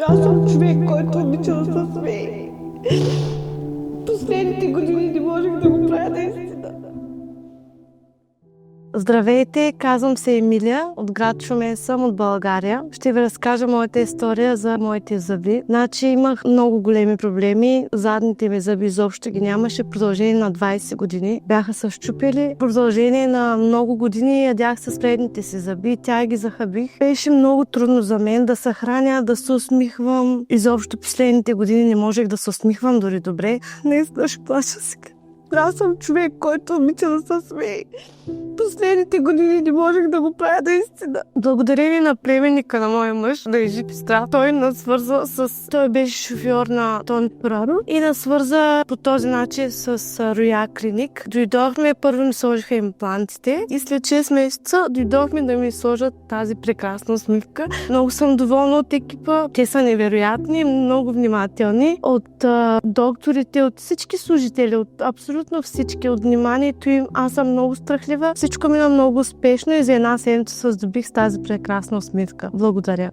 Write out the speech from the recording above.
Аз съм човек, който обича да се смее. Последните години не можех да го правя наистина. Здравейте, казвам се Емилия, от град Шумен съм, от България. Ще ви разкажа моята история за моите зъби. Значи имах много големи проблеми, задните ми зъби изобщо ги нямаше. В продължение на 20 години бяха се счупили. В продължение на много години ядях с предните си зъби, тя ги захабих. Беше много трудно за мен да се храня, да се усмихвам. Изобщо последните години не можех да се усмихвам дори добре. Наистина ще плаша сега. Аз съм човек, който обича да се смее. Последните години не можех да го правя наистина. Благодарение на племенника на моя мъж, да е жив и здрав, той нас свърза с... Той беше шофьор на Тони Праро и нас свърза по този начин с Роя Клиник. Дойдохме, първо ми сложиха имплантите и след 6 месеца дойдохме да ми сложат тази прекрасна усмивка. Много съм доволна от екипа. Те са невероятни, много внимателни. От докторите, от всички служители, от абсолютно всички, от вниманието им. Аз съм много страхлива. Всичко мина много успешно и за една седмица се здобих с тази прекрасна усмивка. Благодаря.